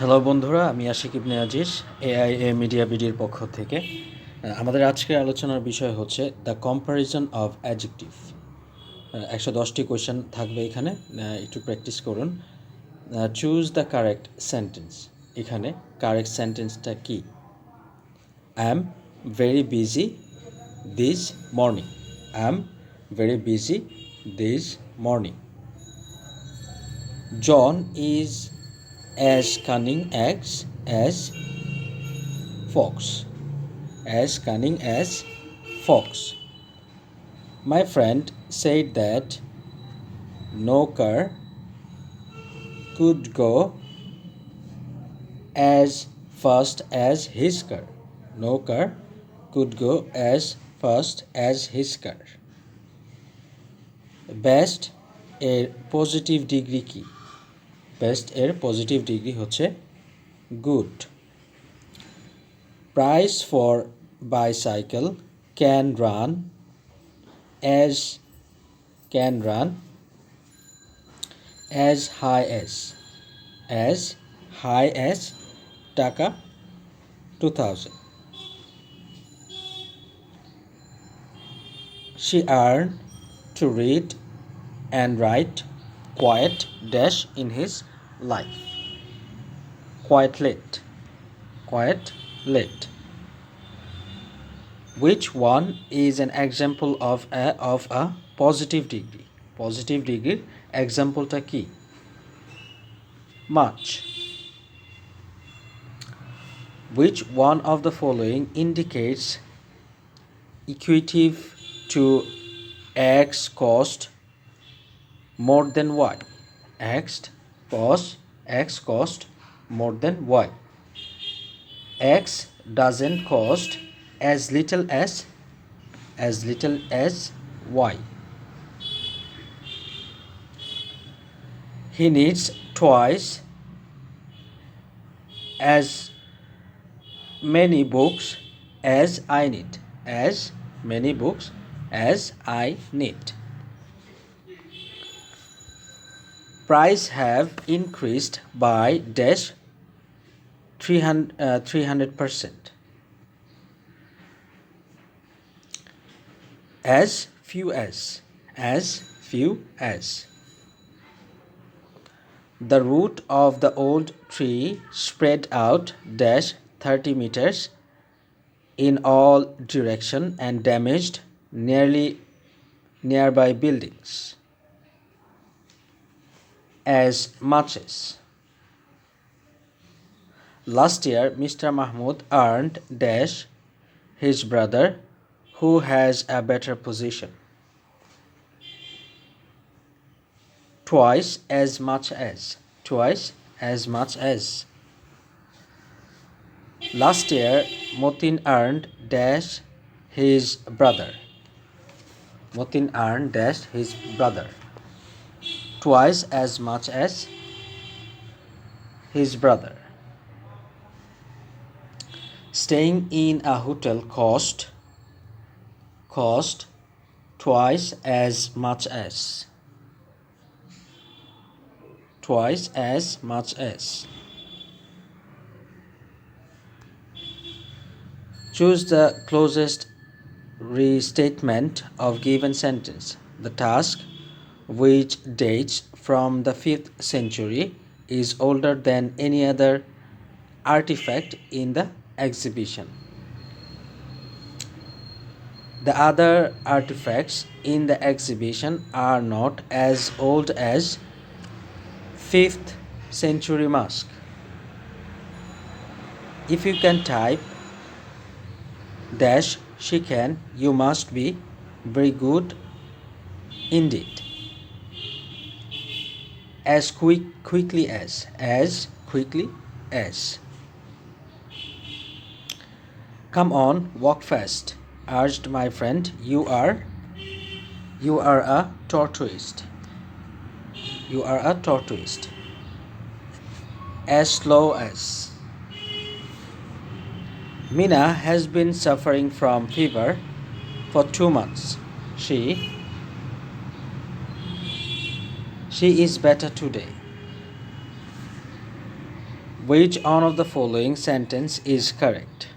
Hello বন্ধুরা, আমি Ashiq Ibne Aziz AIA media বিডির পক্ষ থেকে। আমাদের আজকের আলোচনার বিষয় হচ্ছে দ্য কম্প্যারিজন অফ অ্যাডজেক্টিভ। 110টি কোয়েশ্চেন থাকবে এখানে, একটু প্র্যাকটিস করুন। Choose the correct sentence. এখানে কারেক্ট সেন্টেন্সটা কি? I am very busy this morning. I am very busy this morning. John is as cunning as fox. As cunning as fox. My friend said that no car could go as fast as his car. No car could go as fast as his car. Best এর positive degree কি? Best এর positive degree হচ্ছে good. Price for bicycle can run as high as টাকা 2000. She earned to read and write quite dash in his life. Quite late. Which one is an example of a positive degree? Positive degree example ta ki? Much. Which one of the following indicates equative to x cost more than y? X cost more than y. X doesn't cost as little as y. He needs twice as many books as I need. As many books as I need. Price have increased by dash 300%. As few as. The root of the old tree spread out dash 30 meters in all direction and damaged nearby buildings. As much as. Last year, Mr. Mahmood earned dash his brother who has a better position. Twice as much as. Last year, Motin earned dash his brother. Twice as much as his brother. Staying in a hotel cost twice as much as. Choose the closest restatement of given sentence. The task, which dates from the 5th century, is older than any other artifact in the exhibition. The other artifacts in the exhibition are not as old as 5th century mask. If you can type dash she can, you must be very good indeed. As quickly as. Come on, walk fast, urged my friend. You are a tortoise. As slow as. Mina has been suffering from fever for 2 months. She is better today. Which one of the following sentence is correct?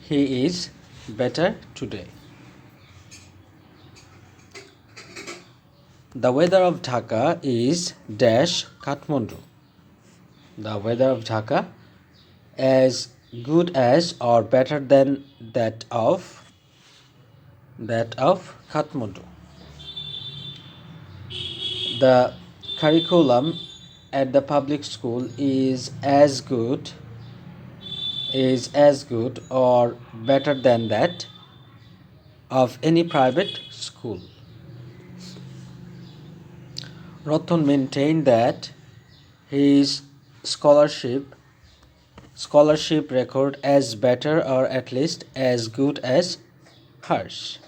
He is better today. The weather of Dhaka is dash Kathmandu. The weather of Dhaka as good as or better than that of Kathmandu. The curriculum at the public school is as good or better than that of any private school. Ratan maintained that his scholarship record as better or at least as good as hers.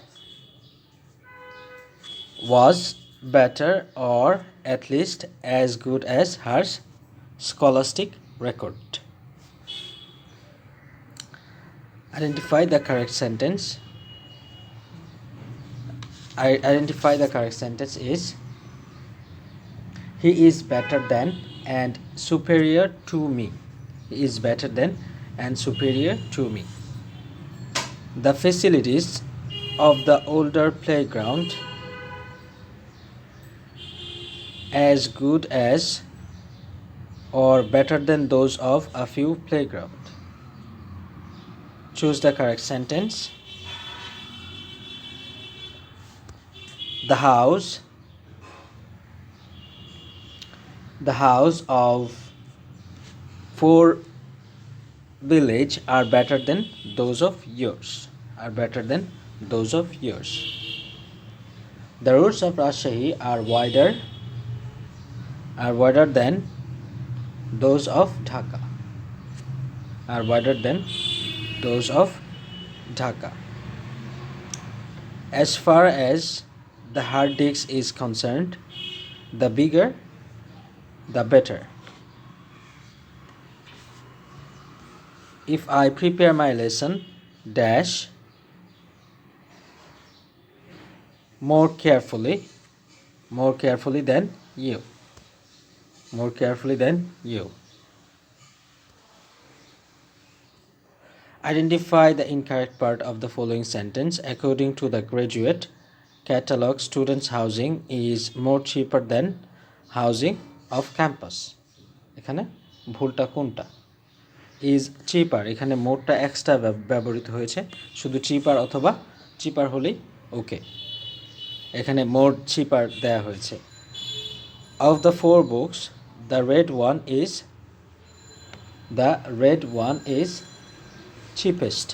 Was better or at least as good as hers scholastic record. Identify the correct sentence. Identify the correct sentence is he is better than and superior to me. He is better than and superior to me. The facilities of the older playground as good as or better than those of a few playground. Choose the correct sentence. The house of 4 village are better than those of yours. The roads of Rajshahi are wider than those of Dhaka. As far as the hard disk is concerned, the bigger the better. If I prepare my lesson dash more carefully than you. Identify the incorrect part of the following sentence. According to the graduate catalog, students' housing is more cheaper than housing of campus. এখানে ভুলটা কোনটা? is cheaper, এখানে মোরটা extra ব্যবহৃত হয়েছে, শুধু cheaper অথবা cheaper হলেই ওকে। এখানে more cheaper দেয়া হয়েছে। Of the 4 books, the red one is cheapest.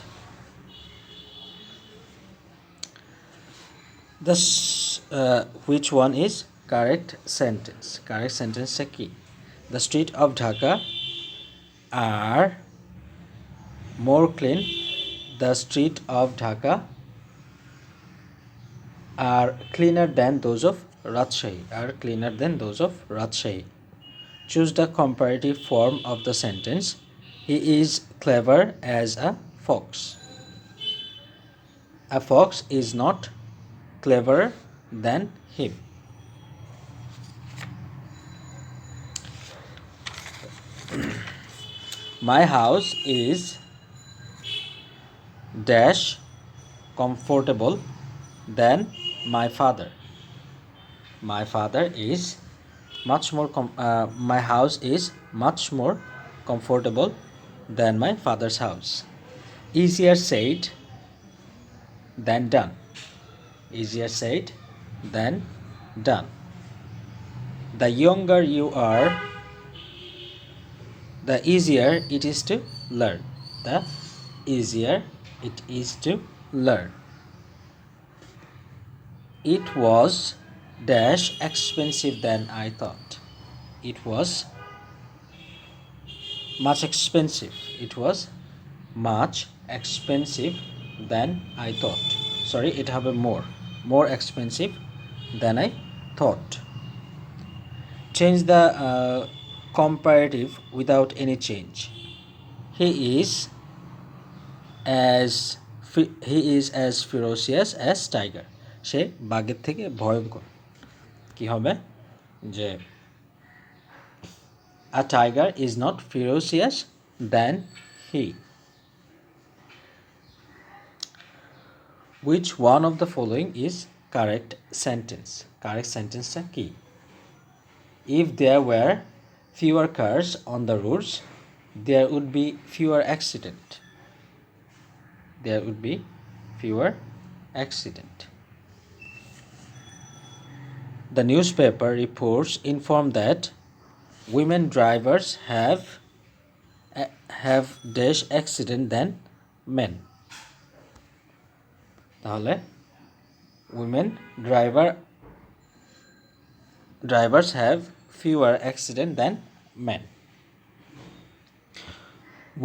Which one is correct sentence? Correct sentence কি? The streets of Dhaka are more clean. The streets of Dhaka are cleaner than those of Rajshahi. Choose the comparative form of the sentence. He is clever as a fox. A fox is not cleverer than him. My house is dash comfortable than my father. My house is much more comfortable than my father's house. Easier said than done. The younger you are, the easier it is to learn. It was dash expensive than I thought. It was much expensive than I thought. Sorry, it have a more expensive than I thought. Change the comparative without any change. He is as ferocious as tiger. সে বাঘের থেকে ভয়ঙ্কর। কি হবে? যে A tiger is not ferocious than he. Which one of the following is correct sentence? Correct sentence টা কি? If there were fewer cars on the roads, there would be fewer accidents. There would be fewer accidents. The newspaper reports inform that women drivers have dash accident than men. তাহলে women drivers have fewer accident than men.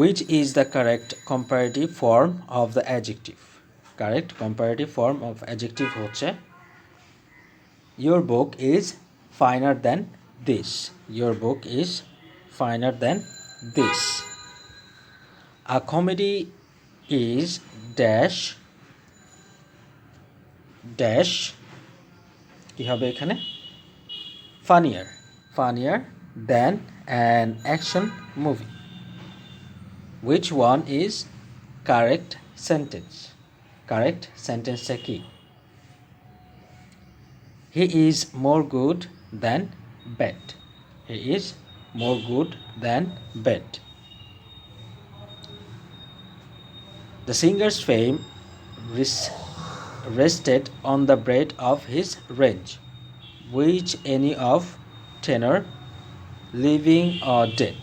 Which is the correct comparative form of the adjective? Correct comparative form of adjective হচ্ছে your book is finer than this. Your book is finer than this. A comedy is dash কি হবে এখানে funnier than an action movie. Which one is correct sentence? Correct sentence টা কি? He is more good than bad. He is more good than bad. The singer's fame rested on the breadth of his range. Which any of tenor, living or dead?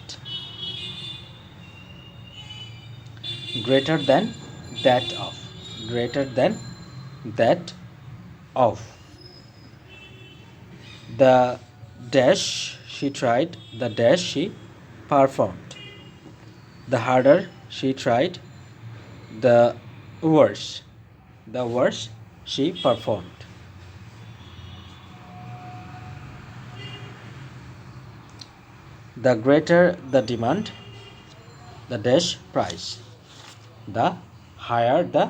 Greater than that of. Greater than that of. The dash she tried, the dash she performed. The harder she tried, the worse she performed. The greater the demand, the dash price. The higher the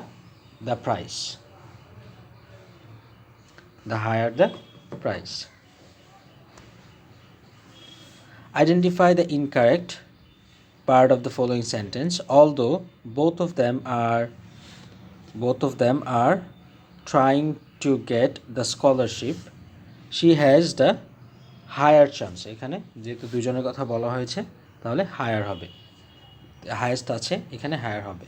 price. The higher the price. Identify the incorrect part of the following sentence. Although both of them are trying to get the scholarship, she has the higher chance. এখানে যেহেতু দুজনের কথা বলা হয়েছে তাহলে higher হবে, highest আছে এখানে হায়ার হবে.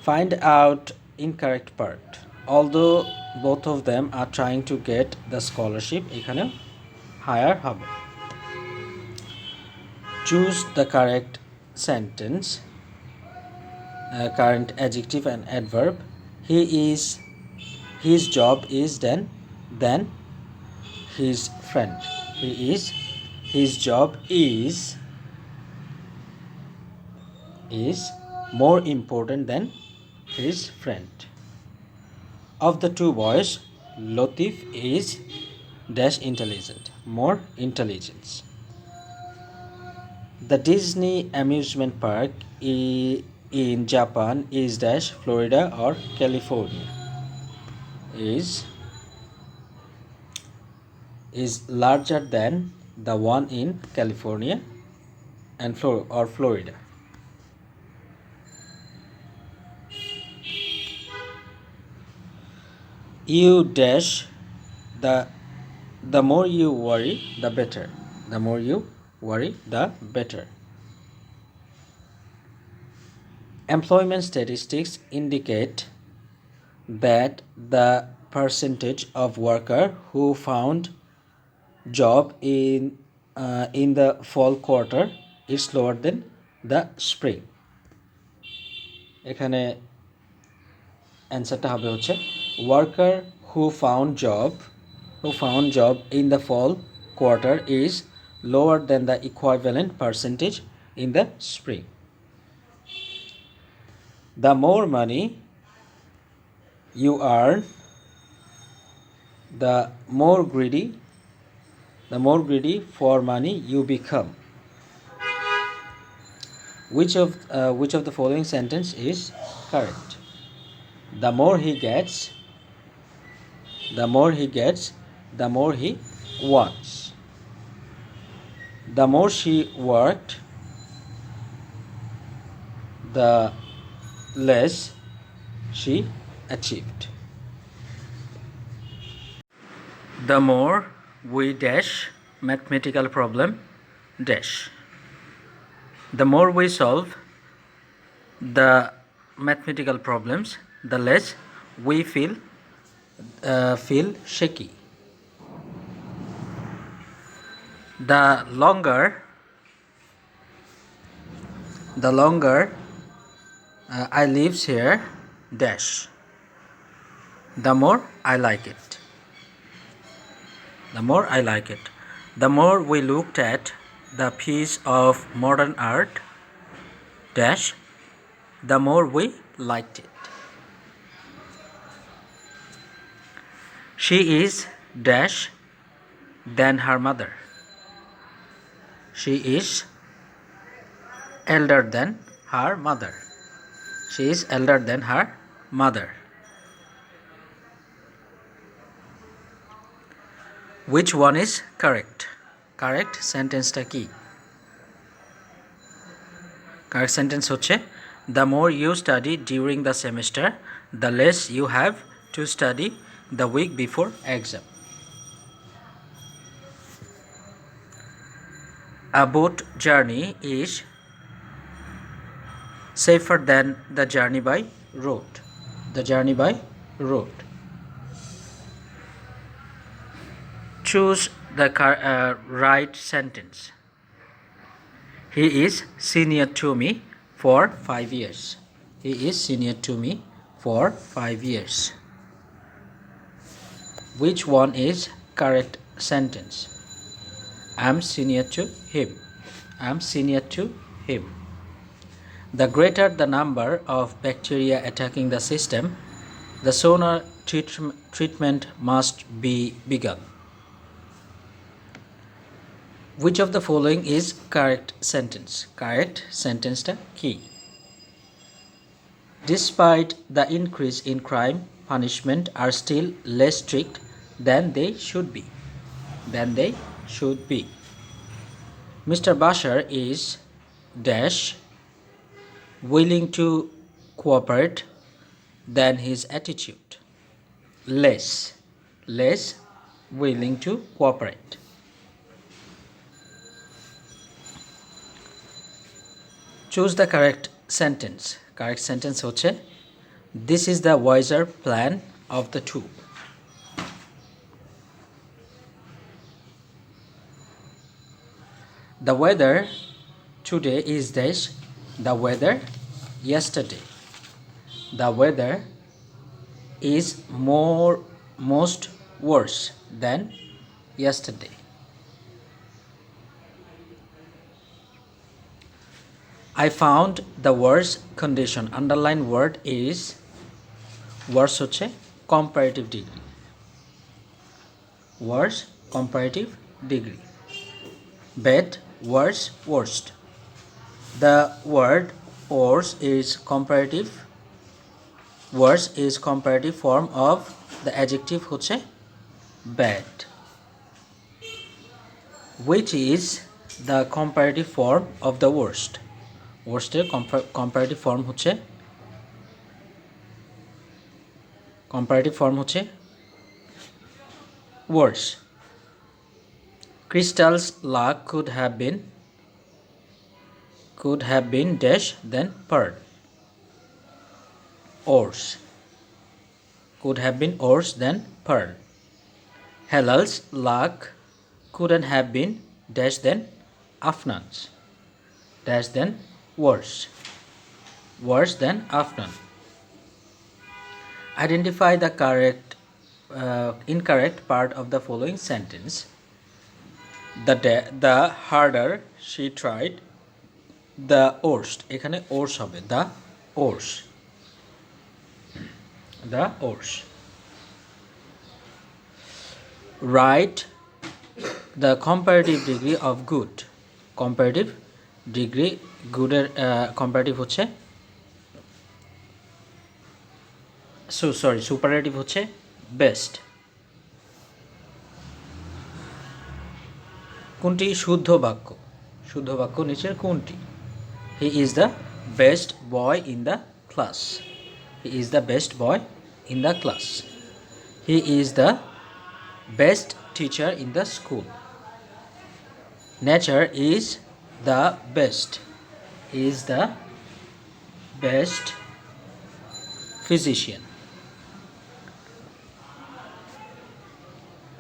Find out incorrect part. Although both of them are trying to get the scholarship, এখানে হায়ার হবে. Choose the correct sentence, current adjective and adverb. His job is than his friend. His job is more important than his friend. Of the two boys, Latif is dash intelligent, more intelligence. The Disney amusement park in Japan is dash Florida or California. Is larger than the one in California and Florida. You dash the more you worry, the better. The more you worry, the better. Employment statistics indicate that the percentage of workers who found job in the fall quarter is lower than the spring. এখানে অ্যান্সারটা হবে হচ্ছে worker who found job in the fall quarter is lower than the equivalent percentage in the spring. The more money you earn, the more greedy for money you become. Which of the following sentence is correct? The more he gets, the more he wants. The more she worked, the less she achieved. The more we dash mathematical problem dash. The more we solve the mathematical problems, the less we feel shaky. The longer I lives here dash, the more I like it. The more I like it. The more we looked at the piece of modern art dash, the more we liked it. She is dash than her mother. She is elder than her mother. She is elder than her mother. Which one is correct? Correct sentence টা কি? Correct sentence হচ্ছে the more you study during the semester, the less you have to study the week before exam. A boat journey is safer than the journey by road. The journey by road. Choose the right sentence. He is senior to me for 5 years. He is senior to me for 5 years. Which one is correct sentence? I'm senior to him. I'm senior to him. The greater the number of bacteria attacking the system, the sooner treatment must be begun. Which of the following is correct sentence? Correct sentence টা কি? Despite the increase in crime, punishment are still less strict than they should be. Than they should be. Mr. Bashar is dash willing to cooperate than his attitude. Less willing to cooperate. Choose the correct sentence. Correct sentence হচ্ছে this is the wiser plan of the two. The weather today is dash the weather yesterday. The weather is most worse than yesterday. I found the worst condition. Underline word is worse হচ্ছে comparative degree. Worse comparative degree. Bad worse worst. The word worse is comparative. Worse is comparative form of the adjective হচ্ছে bad. Which is the comparative form of the worst? Worst এর comparative form হচ্ছে worse. Crystal's luck could have been dash than pearl. Worse. Could have been worse than pearl. Helal's luck couldn't have been dash than Afnan's. Dash than worse. Worse than Afnan. Identify the incorrect part of the following sentence. The harder she tried, the worst. এখানে worse হবে. The worse. The worse. Write the comparative degree of good. Comparative degree good এর comparative হচ্ছে superlative হচ্ছে best. কোনটি শুদ্ধ বাক্য? শুদ্ধ বাক্য নিচের কোনটি? হি is the best boy in the class. He is the best boy in the class. He is the best teacher in the school. Nature is the best. Is the best physician.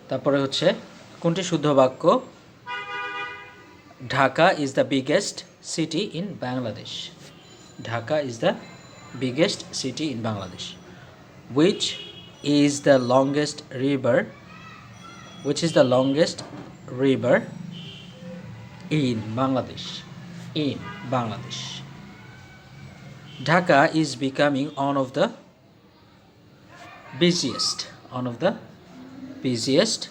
তারপরে হচ্ছে কোনটি শুদ্ধ বাক্য? Dhaka is the biggest city in Bangladesh. Dhaka is the biggest city in Bangladesh. Which is the longest river? Which is the longest river in Bangladesh? In Bangladesh. Dhaka is becoming one of the busiest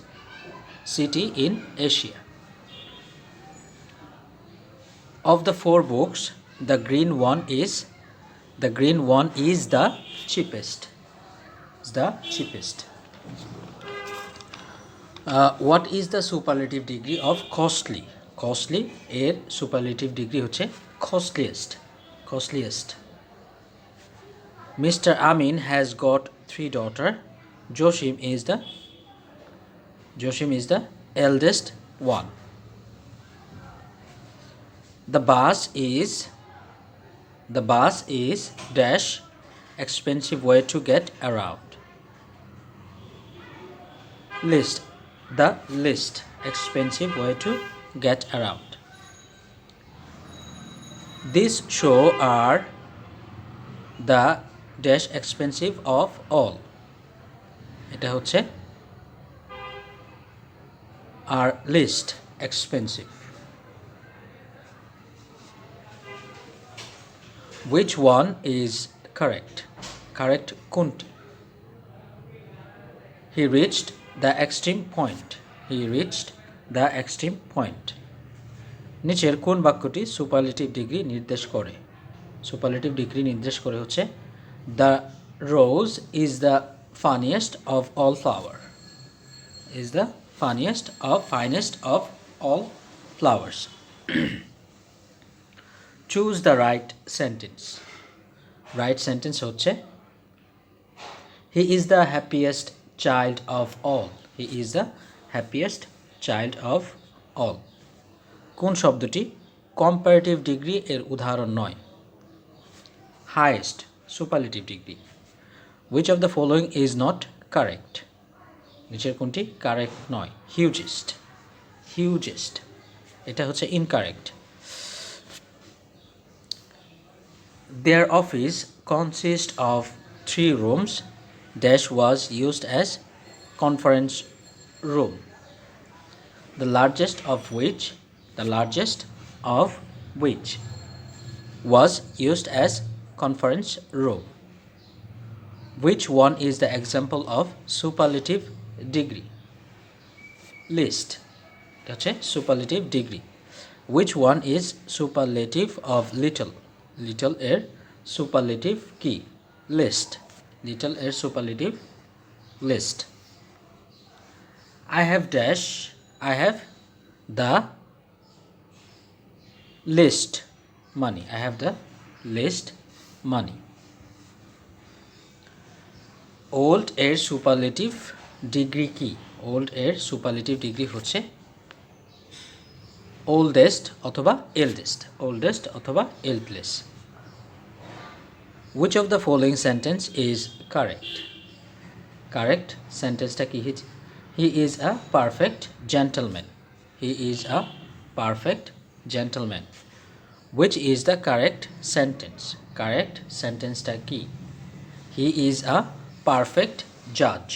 city in Asia. Of the 4 books, the green one is the cheapest. What is the superlative degree of costly? Costly এর superlative degree হচ্ছে costliest. Mr. Amin has got 3 daughters. Joshim is the eldest one. The bus is dash expensive way to get around. The least expensive way to get around. These show are the dash expensive of all. এটা হচ্ছে are least expensive. Which one is correct? Correct কোনটি? He reached the extreme point. নিচের কোন বাক্যটি superlative degree নির্দেশ করে? Superlative degree নির্দেশ করে হচ্ছে the rose is the funniest of all flower. Is the finest of all flowers. Choose the right sentence. Right sentence হচ্ছে he is the happiest child of all. He is the happiest child of all. কোন শব্দটি comparative degree এর উদাহরণ নয়? Highest superlative degree. Which of the following is not correct? নিচের কোনটি correct নয়? Hugest এটা হচ্ছে incorrect. Their office consists of 3 rooms. Dash was used as conference room. The largest of which was used as conference room. Which one is the example of superlative degree? List. That's a superlative degree. Which one is superlative of little? Little এর superlative কি? List. Little এর superlative list. I have the least money. I have the least money. Old এর superlative degree কি? Old এর superlative degree হচ্ছে oldest অথবা eldest. Which of the following sentence is correct? Correct sentence টা কি? He is a perfect gentleman. Which is the correct sentence? Correct sentence টা কি? He is a perfect judge.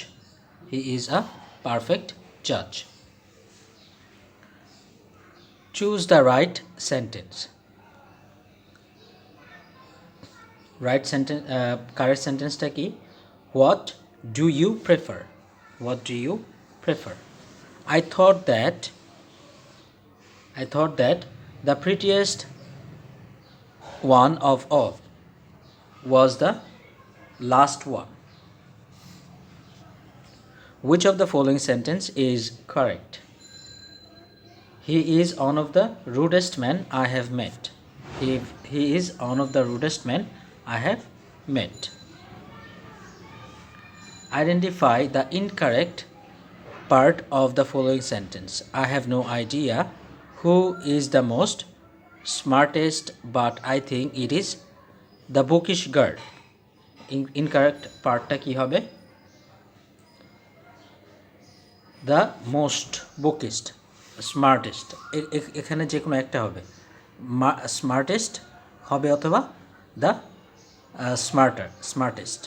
Choose the right sentence. Correct sentence টা কি? What do you prefer? I thought that the prettiest one of all was the last one. Which of the following sentence is correct? He is one of the rudest men I have met. He is one of the rudest men I have met. Identify the incorrect part of the following sentence. I have no idea who is the most smartest, but I think it is the bookish girl. Incorrect partটা কি হবে? The most bookist, smartest, এখানে যে কোনো একটা হবে, smartest হবে অথবা the smartest,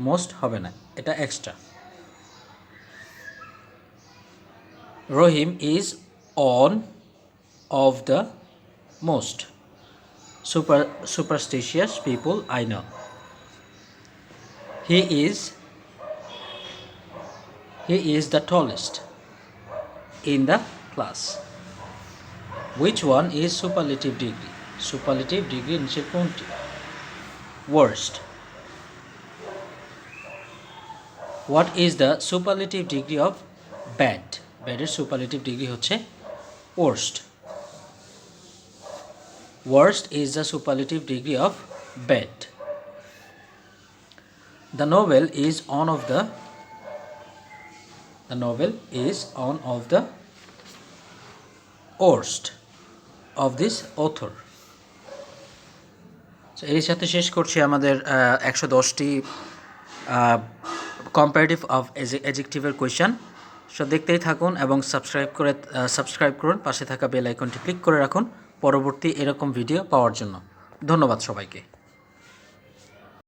most হবে না, এটা extra. Rohim is one of the most superstitious people I know. He is the tallest in the class. Which one is superlative degree? Superlative degree নিচের কোনটি? Worst. What is the superlative degree of bad? Bad এর superlative degree হচ্ছে worst. Worst is the superlative degree of bad. The novel is one of the worst of this author. So এর সাথে শেষ করছি আমাদের 110টি comparative of অ্যাডজেক্টিভের question. So দেখতেই থাকুন এবং সাবস্ক্রাইব করুন, পাশে থাকা বেল আইকনটি ক্লিক করে রাখুন পরবর্তী এরকম ভিডিও পাওয়ার জন্য। ধন্যবাদ সবাইকে।